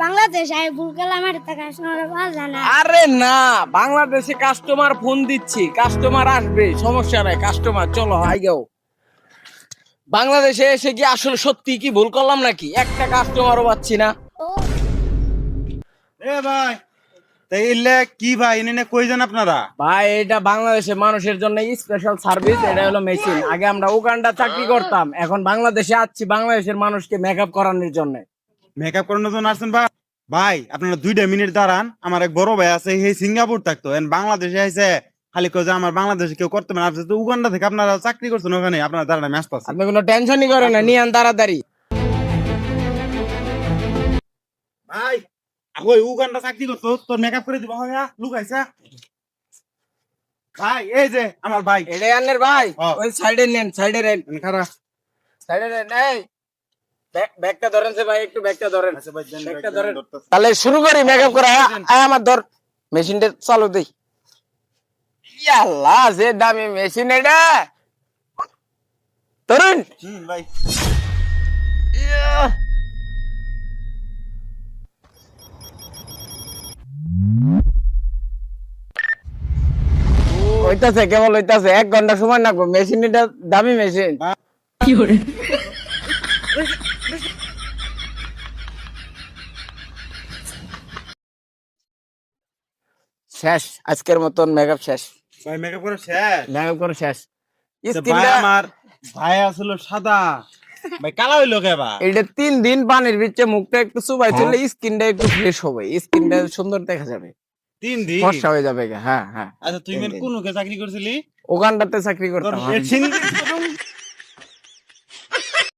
Bangladesh I ভুল করলাম আর তা কাস্টমার ভালো না। আরে না, বাংলাদেশে কাস্টমার ফোন দিচ্ছি, কাস্টমার আসবে, সমস্যা নাই। কাস্টমার চলো আইগাও। বাংলাদেশে এসে কি আসলে সত্যি কি ভুল করলাম নাকি? একটা কাস্টমারও পাচ্ছি না। ও এ ভাই তাই ইল্লে কি ভাই এনে কই যান আপনারা? ভাই এটা বাংলাদেশের মানুষের জন্য স্পেশাল সার্ভিস। এটা হলো মেশিন। আগে আমরা উগান্ডা চাকরি করতাম, এখন বাংলাদেশে আসছি বাংলাদেশের মানুষকে মেকআপ করানোর জন্য। মেকআপ করানোর জন্য আসছেন ভাই? ভাই আপনারা 2 মিনিট দাঁড়ান, আমার এক বড় ভাই আছে, সেই সিঙ্গাপুর থাকতো, এখন বাংলাদেশে আইছে, খালি কয় যে আমার বাংলাদেশে কেউ করতে পারে না। আপনি তো উগান্ডা থেকে আপনারা চাকরি করছেন, ওখানে আপনারা দাঁড়ান, আমি আসতেছি। আপনি কোনো টেনশনই করেন না, নিয়ে আন তাড়াতাড়ি। ভাই ওই উগান্ডা চাকরি করতো, তোর মেকআপ করে দিব হয় লুকাইছা। ভাই এই যে আমার ভাই, এটা আনের ভাই, হ্যাঁ। ওই সাইডে নেন, সাইডে নেন, খারাপ সাইডে নেন। এই ব্যাগটা ধরেন সে ভাই, একটু ব্যাগটা ধরেন, আচ্ছা ভাই, দেন, ব্যাগটা দেন, ধরেন। ধরতেছি। তাহলে শুরু করি মেকআপ করা। আয় আমার ধর, মেশিনটা চালু দেই। আল্লাহ যে দামি মেশিন এটা, ধরুন। ভাই হইতাছে, কেবল হইতাছে, 1 ঘন্টা সময় লাগবে। মেশিন এটা দামি মেশিন। শেষ, আজকের মতন মেকআপ শেষ। ভাই মেকআপ করা শেষ? মেকআপ করে শেষ। তো ভাই স্কিনটা আমার ভাই আসলে সাদা, ভাই কালা হইলো কে ভাই? এটা 3 দিন পানির ভিতরে মুখটা একটু চুবাই চলে, স্কিনটা একটু ফ্রেশ হবে, স্কিনটা সুন্দর দেখা যাবে, 3 দিন? ফর্সা হয়ে যাবে। হ্যাঁ হ্যাঁ, আচ্ছা তুই কোন চাকরি করছিলি? ওখানটাতে চাকরি করতাম আমি। তোর